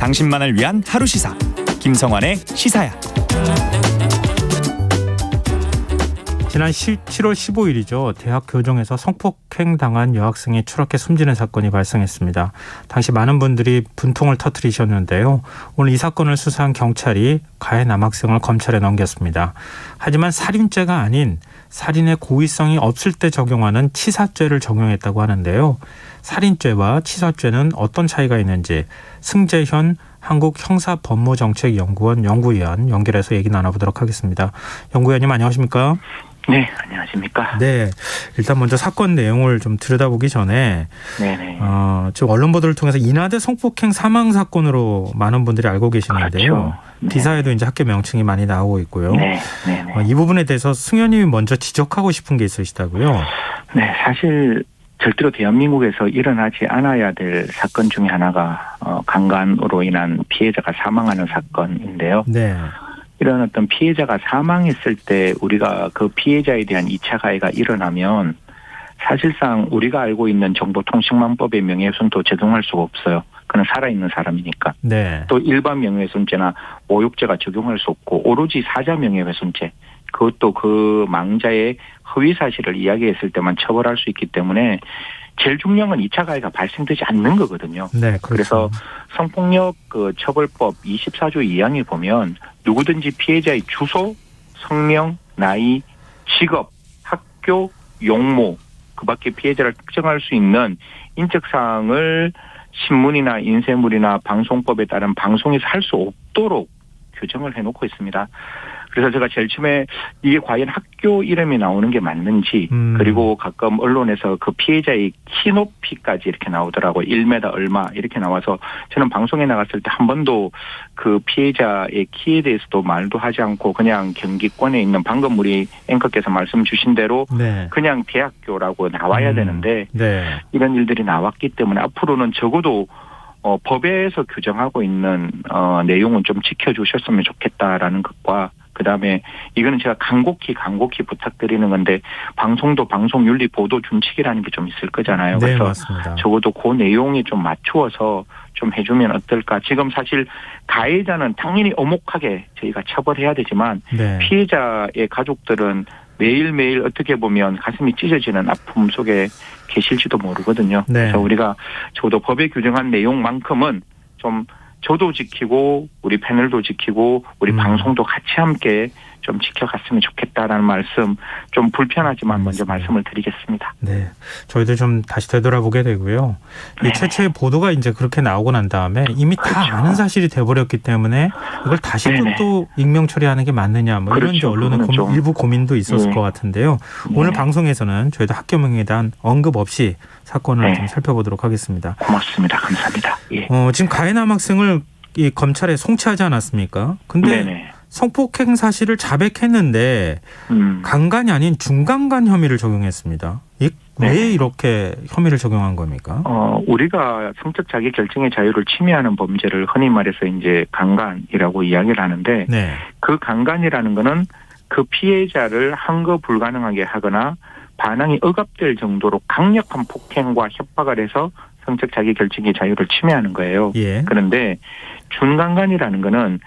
당신만을 위한 하루 시사 김성환의 시사야. 지난 7월 15일이죠. 대학 교정에서 성폭행 당한 여학생이 추락해 숨지는 사건이 발생했습니다. 당시 많은 분들이 분통을 터뜨리셨는데요. 오늘 이 사건을 수사한 경찰이 가해 남학생을 검찰에 넘겼습니다. 하지만 살인죄가 아닌 살인의 고의성이 없을 때 적용하는 치사죄를 적용했다고 하는데요. 살인죄와 치사죄는 어떤 차이가 있는지 승재현 한국형사법무정책연구원 연구위원 연결해서 얘기 나눠보도록 하겠습니다. 연구위원님 안녕하십니까? 네, 안녕하십니까? 네, 일단 먼저 사건 내용을 좀 들여다보기 전에 네네. 지금 언론 보도를 통해서 인하대 성폭행 사망 사건으로 많은 분들이 알고 계시는데요. 그렇죠. 네. 기사에도 이제 학교 명칭이 많이 나오고 있고요. 네. 이 부분에 대해서 승 의원님이 먼저 지적하고 싶은 게 있으시다고요? 네, 사실 절대로 대한민국에서 일어나지 않아야 될 사건 중에 하나가 강간으로 인한 피해자가 사망하는 사건인데요. 네. 이런 어떤 피해자가 사망했을 때 우리가 그 피해자에 대한 2차 가해가 일어나면 사실상 우리가 알고 있는 정보통신망법의 명예훼손도 적용할 수가 없어요. 그는 살아있는 사람이니까. 네. 또 일반 명예훼손죄나 모욕죄가 적용할 수 없고 오로지 사자 명예훼손죄, 그것도 그 망자의 허위 사실을 이야기했을 때만 처벌할 수 있기 때문에 제일 중요한 건 2차 가해가 발생되지 않는 거거든요. 네, 그렇죠. 그래서 성폭력 처벌법 24조 2항에 보면 누구든지 피해자의 주소, 성명, 나이, 직업, 학교, 용모, 그밖에 피해자를 특정할 수 있는 인적사항을 신문이나 인쇄물이나 방송법에 따른 방송에서 할 수 없도록 규정을 해놓고 있습니다. 그래서 제가 제일 처음에 이게 과연 학교 이름이 나오는 게 맞는지, 그리고 가끔 언론에서 그 피해자의 키 높이까지 이렇게 나오더라고요. 1m 얼마 이렇게 나와서 저는 방송에 나갔을 때 한 번도 그 피해자의 키에 대해서도 말도 하지 않고 그냥 경기권에 있는 방금 우리 앵커께서 말씀 주신 대로 네. 그냥 대학교라고 나와야 되는데 네. 이런 일들이 나왔기 때문에 앞으로는 적어도 법에서 규정하고 있는 내용은 좀 지켜주셨으면 좋겠다라는 것과 그다음에 이거는 제가 간곡히 부탁드리는 건데 방송도 방송윤리 보도 준칙이라는 게 좀 있을 거잖아요. 네, 그래서 맞습니다. 적어도 그 내용에 좀 맞추어서 좀 해주면 어떨까. 지금 사실 가해자는 당연히 엄혹하게 저희가 처벌해야 되지만 네. 피해자의 가족들은 매일매일 어떻게 보면 가슴이 찢어지는 아픔 속에 계실지도 모르거든요. 네. 그래서 우리가 저도 법에 규정한 내용만큼은 좀 저도 지키고 우리 패널도 지키고 우리 방송도 같이 함께 좀 지켜갔으면 좋겠다라는 말씀, 좀 불편하지만 먼저 말씀을 드리겠습니다. 네, 저희도 좀 다시 되돌아보게 되고요. 네. 이 최초의 보도가 이제 그렇게 나오고 난 다음에 이미 그렇죠. 다 아는 사실이 돼버렸기 때문에 이걸 다시 네네. 또 익명 처리하는 게 맞느냐, 뭐 이런 이제 그렇죠. 언론은 일부 고민도 있었을 것 같은데요. 오늘 방송에서는 저희도 학교 명예에 대한 언급 없이 사건을 좀 살펴보도록 하겠습니다. 고맙습니다. 감사합니다. 예. 지금 가해 남학생을 이 검찰에 송치하지 않았습니까? 근데 네네. 성폭행 사실을 자백했는데 강간이 아닌 중강간 혐의를 적용했습니다. 왜 이렇게 혐의를 적용한 겁니까? 우리가 성적 자기 결정의 자유를 침해하는 범죄를 흔히 말해서 이제 강간이라고 이야기를 하는데 네. 그 강간이라는 거는 그 피해자를 항거 불가능하게 하거나 반항이 억압될 정도로 강력한 폭행과 협박을 해서 성적 자기 결정의 자유를 침해하는 거예요. 예. 그런데 준강간이라는 거는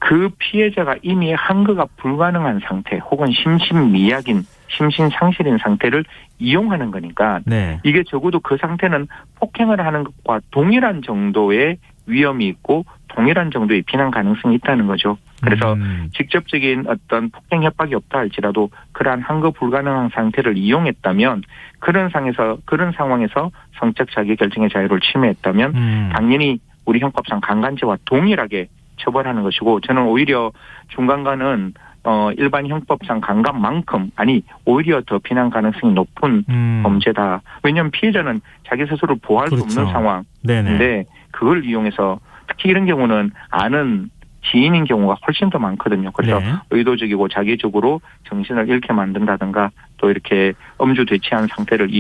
그 피해자가 이미 항거가 불가능한 상태 혹은 심신미약인 심신상실인 상태를 이용하는 거니까 네. 이게 적어도 그 상태는 폭행을 하는 것과 동일한 정도의 위험이 있고 동일한 정도의 비난 가능성이 있다는 거죠. 그래서 직접적인 어떤 폭행 협박이 없다 할지라도 그러한 항거 불가능한 상태를 이용했다면 그런 상황에서 성적 자기 결정의 자유를 침해했다면 당연히 우리 형법상 강간죄와 동일하게 처벌하는 것이고 저는 오히려 중강간은 일반 형법상 강간만큼 오히려 더 비난 가능성이 높은 범죄다. 왜냐하면 피해자는 자기 스스로 보호할 수 없는 상황인데 그걸 이용해서 특히 이런 경우는 아는 지인인 경우가 훨씬 더 많거든요. 그래서 의도적이고 자기적으로 정신을 잃게 만든다든가 또 이렇게 음주되치한 상태를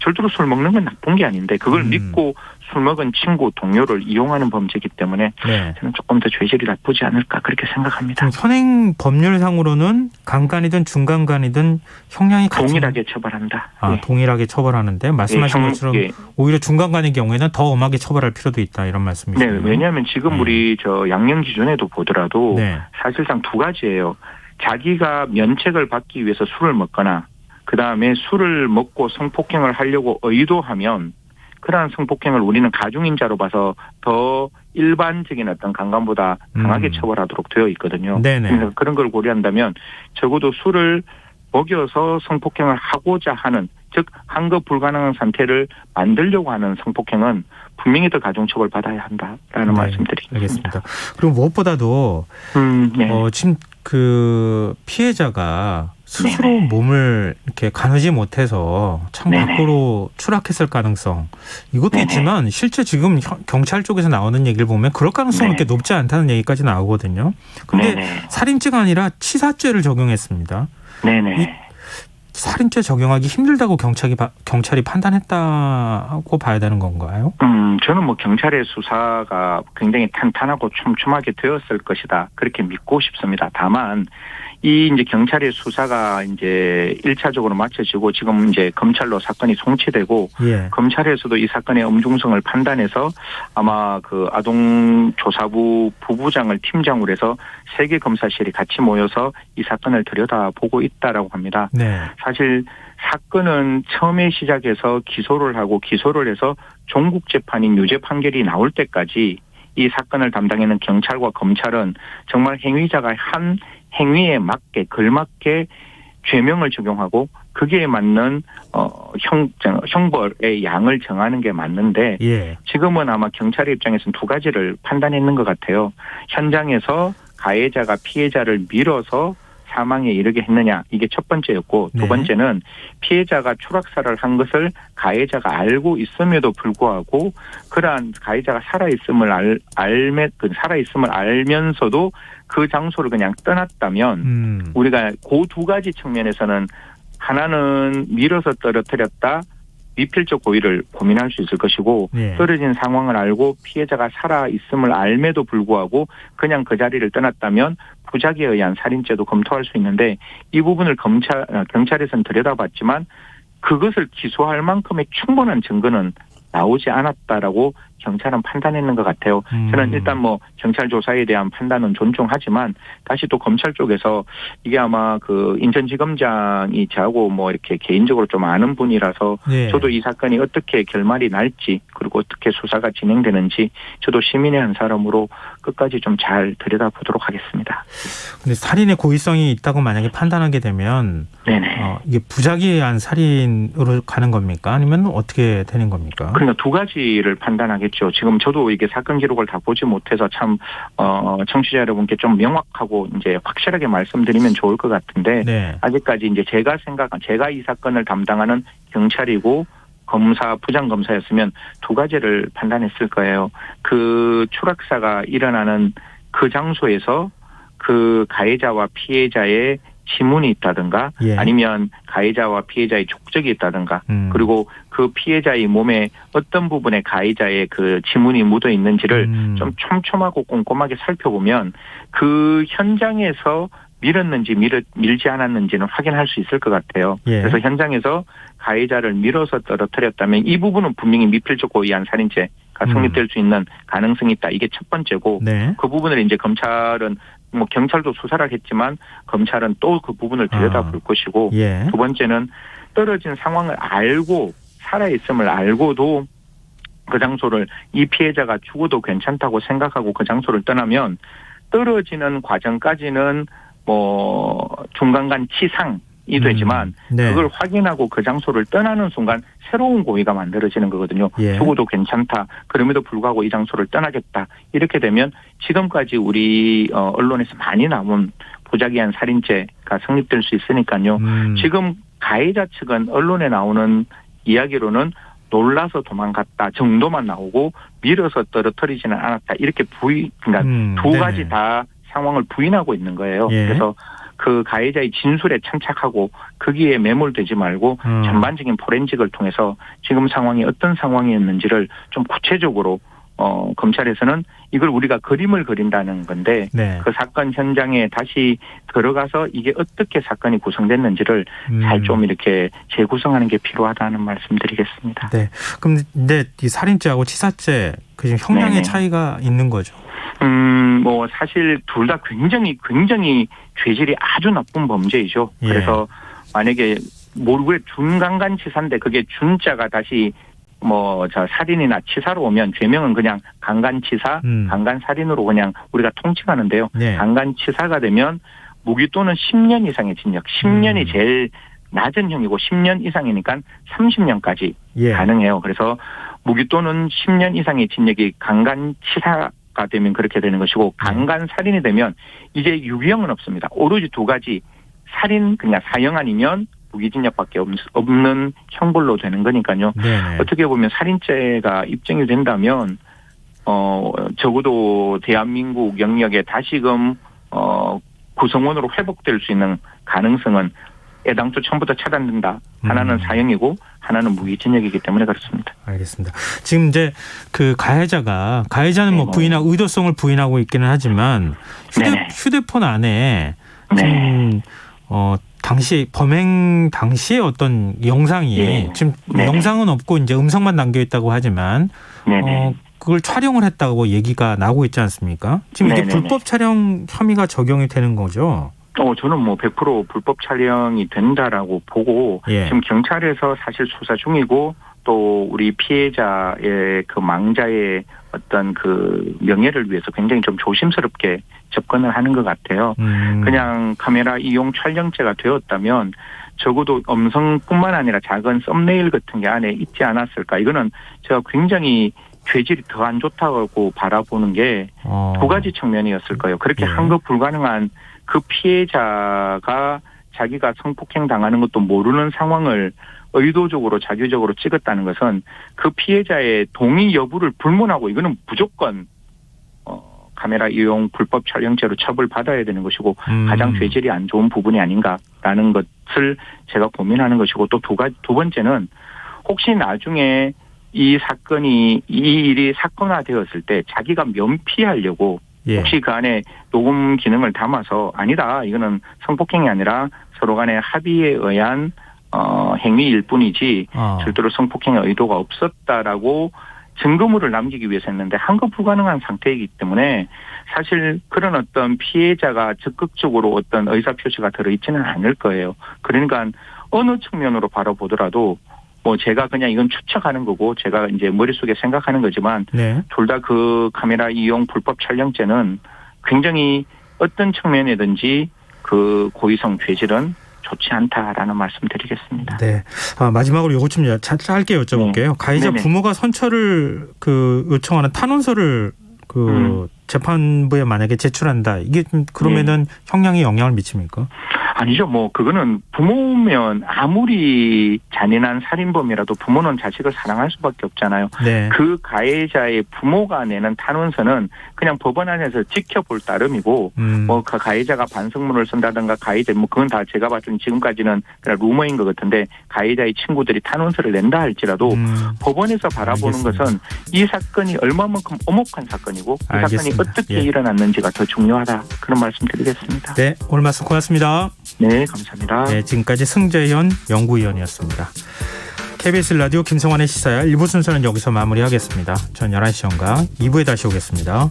절대로 술 먹는 건 나쁜 게 아닌데 그걸 믿고 술 먹은 친구, 동료를 이용하는 범죄이기 때문에 네. 저는 조금 더 죄질이 나쁘지 않을까 그렇게 생각합니다. 현행 법률상으로는 강간이든 중간간이든 형량이 같은 동일하게 처벌한다. 예. 동일하게 처벌하는데 말씀하신 것처럼 오히려 중간간의 경우에는 더 엄하게 처벌할 필요도 있다 이런 말씀이시네요. 네, 왜냐하면 지금 우리 저 양형 기준에도 보더라도 네. 사실상 두 가지예요. 자기가 면책을 받기 위해서 술을 먹거나 그다음에 술을 먹고 성폭행을 하려고 의도하면 그러한 성폭행을 우리는 가중인자로 봐서 더 일반적인 어떤 강간보다 강하게 처벌하도록 되어 있거든요. 네네. 그래서 그런 걸 고려한다면 적어도 술을 먹여서 성폭행을 하고자 하는 즉 항거 불가능한 상태를 만들려고 하는 성폭행은 분명히 더 가중처벌 받아야 한다라는 말씀드립니다. 알겠습니다. 그리고 무엇보다도 네. 지금 그 피해자가 스스로 네네. 몸을 이렇게 가누지 못해서 창 밖으로 추락했을 가능성 이것도 네네. 있지만 실제 지금 경찰 쪽에서 나오는 얘기를 보면 그럴 가능성이 네네. 그렇게 높지 않다는 얘기까지 나오거든요. 그런데 네네. 살인죄가 아니라 치사죄를 적용했습니다. 네네. 살인죄 적용하기 힘들다고 경찰이 판단했다고 봐야 되는 건가요? 저는 뭐 경찰의 수사가 굉장히 탄탄하고 촘촘하게 되었을 것이다. 그렇게 믿고 싶습니다. 다만, 이 이제 경찰의 수사가 이제 1차적으로 마쳐지고 지금 이제 검찰로 사건이 송치되고 예. 검찰에서도 이 사건의 엄중성을 판단해서 아마 그 아동조사부 부부장을 팀장으로 해서 3개 검사실이 같이 모여서 이 사건을 들여다보고 있다라고 합니다. 네. 사실 사건은 처음에 시작해서 기소를 하고 기소를 해서 종국재판인 유죄 판결이 나올 때까지 이 사건을 담당하는 경찰과 검찰은 정말 행위자가 한 행위에 맞게 걸맞게 죄명을 적용하고 거기에 맞는 형벌의 양을 정하는 게 맞는데 예. 지금은 아마 경찰의 입장에서는 두 가지를 판단했는 것 같아요. 현장에서 가해자가 피해자를 밀어서 사망에 이르게 했느냐 이게 첫 번째였고 두 번째는 피해자가 추락사를 한 것을 가해자가 알고 있음에도 불구하고 그러한 가해자가 살아있음을 알면서도 그 장소를 그냥 떠났다면 우리가 그 두 가지 측면에서는 하나는 밀어서 떨어뜨렸다. 미필적 고의를 고민할 수 있을 것이고 떨어진 상황을 알고 피해자가 살아있음을 알매도 불구하고 그냥 그 자리를 떠났다면 부작위에 의한 살인죄도 검토할 수 있는데 이 부분을 경찰에서는 들여다봤지만 그것을 기소할 만큼의 충분한 증거는 나오지 않았다라고 경찰은 판단했는 것 같아요. 저는 일단 뭐 경찰 조사에 대한 판단은 존중하지만 다시 또 검찰 쪽에서 이게 아마 그 인천지검장이 저하고 뭐 이렇게 개인적으로 좀 아는 분이라서 저도 이 사건이 어떻게 결말이 날지 그리고 어떻게 수사가 진행되는지 저도 시민의 한 사람으로 끝까지 좀 잘 들여다보도록 하겠습니다. 근데 살인의 고의성이 있다고 만약에 판단하게 되면 이게 부작위에 의한 살인으로 가는 겁니까? 아니면 어떻게 되는 겁니까? 그러니까 두 가지를 판단하겠죠. 지금 저도 이게 사건 기록을 다 보지 못해서 참 청취자 여러분께 좀 명확하고 이제 확실하게 말씀드리면 좋을 것 같은데 아직까지 이제 제가 이 사건을 담당하는 경찰이고 부장 검사였으면 두 가지를 판단했을 거예요. 그 추락사가 일어나는 그 장소에서 그 가해자와 피해자의 지문이 있다든가 아니면 가해자와 피해자의 족적이 있다든가 그리고 그 피해자의 몸에 어떤 부분에 가해자의 그 지문이 묻어 있는지를 좀 촘촘하고 꼼꼼하게 살펴보면 그 현장에서 밀었는지 밀지 않았는지는 확인할 수 있을 것 같아요. 그래서 현장에서 가해자를 밀어서 떨어뜨렸다면 이 부분은 분명히 미필적 고의한 살인죄가 성립될 수 있는 가능성이 있다. 이게 첫 번째고 그 부분을 이제 검찰은 뭐 경찰도 수사를 했지만 검찰은 또 그 부분을 들여다볼 것이고 두 번째는 떨어진 상황을 알고 살아있음을 알고도 그 장소를 이 피해자가 죽어도 괜찮다고 생각하고 그 장소를 떠나면 떨어지는 과정까지는 뭐 중간간 치상이 되지만 그걸 확인하고 그 장소를 떠나는 순간 새로운 고의가 만들어지는 거거든요. 죽어도 괜찮다. 그럼에도 불구하고 이 장소를 떠나겠다. 이렇게 되면 지금까지 우리 언론에서 많이 나온 부작위한 살인죄가 성립될 수 있으니까요. 지금 가해자 측은 언론에 나오는 이야기로는 놀라서 도망갔다 정도만 나오고 밀어서 떨어뜨리지는 않았다. 이렇게 그러니까 두 가지 다 상황을 부인하고 있는 거예요. 그래서 그 가해자의 진술에 참착하고 거기에 매몰되지 말고 전반적인 포렌식을 통해서 지금 상황이 어떤 상황이었는지를 좀 구체적으로 검찰에서는 이걸 우리가 그림을 그린다는 건데 네. 그 사건 현장에 다시 들어가서 이게 어떻게 사건이 구성됐는지를 잘 좀 이렇게 재구성하는 게 필요하다는 말씀드리겠습니다. 네. 그럼 근데 이 살인죄하고 치사죄 그 지금 형량의 네네. 차이가 있는 거죠? 뭐 사실 둘 다 굉장히 죄질이 아주 나쁜 범죄이죠. 예. 그래서 만약에 모르게 준강간치사인데 그게 준자가 다시 살인이나 치사로 오면 죄명은 그냥 강간치사, 강간살인으로 그냥 우리가 통칭하는데요. 네. 강간치사가 되면 무기 또는 10년 이상의 징역, 10년이 제일 낮은 형이고 10년 이상이니까 30년까지 예. 가능해요. 그래서 무기 또는 10년 이상의 징역이 강간치사가 되면 그렇게 되는 것이고 강간살인이 되면 이제 유기형은 없습니다. 오로지 두 가지 살인 그냥 사형 아니면 무기징역밖에 없는 형벌로 되는 거니까요. 네네. 어떻게 보면 살인죄가 입증이 된다면 적어도 대한민국 영역에 다시금 구성원으로 회복될 수 있는 가능성은 애당초 처음부터 차단된다. 하나는 사형이고 하나는 무기징역이기 때문에 그렇습니다. 알겠습니다. 지금 이제 그 가해자는 뭐 부인하고 의도성을 부인하고 있기는 하지만 휴대폰 안에 지금 당시 범행 당시의 어떤 영상이 지금 영상은 없고 이제 음성만 담겨 있다고 하지만 그걸 촬영을 했다고 얘기가 나오고 있지 않습니까? 지금 이게 불법 촬영 혐의가 적용이 되는 거죠? 저는 100% 불법 촬영이 된다라고 보고 지금 경찰에서 사실 수사 중이고 또 우리 피해자의 그 망자의 어떤 그 명예를 위해서 굉장히 좀 조심스럽게 접근을 하는 것 같아요. 그냥 카메라 이용 촬영죄가 되었다면 적어도 음성뿐만 아니라 작은 썸네일 같은 게 안에 있지 않았을까. 이거는 제가 굉장히 죄질이 더 안 좋다고 바라보는 게 두 가지 측면이었을 거예요. 그렇게 한급 불가능한 그 피해자가 자기가 성폭행 당하는 것도 모르는 상황을 의도적으로 자규적으로 찍었다는 것은 그 피해자의 동의 여부를 불문하고 이거는 무조건 카메라 이용 불법 촬영죄로 처벌받아야 되는 것이고 가장 죄질이 안 좋은 부분이 아닌가라는 것을 제가 고민하는 것이고 또 두 번째는 혹시 나중에 이 일이 사건화되었을 때 자기가 면피하려고 혹시 그 안에 녹음 기능을 담아서 아니다 이거는 성폭행이 아니라 서로 간의 합의에 의한 행위일 뿐이지 절대로 성폭행의 의도가 없었다라고 증거물을 남기기 위해서 했는데 한급 불가능한 상태이기 때문에 사실 그런 어떤 피해자가 적극적으로 어떤 의사표시가 들어있지는 않을 거예요. 그러니까 어느 측면으로 바라보더라도 제가 그냥 이건 추측하는 거고 제가 이제 머릿속에 생각하는 거지만 둘 다 그 카메라 이용 불법 촬영죄는 굉장히 어떤 측면이든지 그 고의성 죄질은 좋지 않다라는 말씀드리겠습니다. 네. 마지막으로 이것 좀 짧게 여쭤볼게요. 가해자 부모가 선처를 요청하는 탄원서를 재판부에 만약에 제출한다. 이게 그러면은 형량에 영향을 미칩니까? 아니죠. 그거는 부모면 아무리 잔인한 살인범이라도 부모는 자식을 사랑할 수밖에 없잖아요. 그 가해자의 부모가 내는 탄원서는 그냥 법원 안에서 지켜볼 따름이고 그 가해자가 반성문을 쓴다든가 가해자 그건 다 제가 봤을 때 지금까지는 그냥 루머인 것 같은데 가해자의 친구들이 탄원서를 낸다 할지라도 법원에서 바라보는 것은 이 사건이 얼마만큼 엄혹한 사건이고 이 사건이 어떻게 일어났는지가 더 중요하다. 그런 말씀 드리겠습니다. 네. 오늘 말씀 고맙습니다. 네, 감사합니다. 네, 지금까지 승재현 연구위원이었습니다. KBS 라디오 김성환의 시사야 1부 순서는 여기서 마무리하겠습니다. 전 11시 전과 2부에 다시 오겠습니다.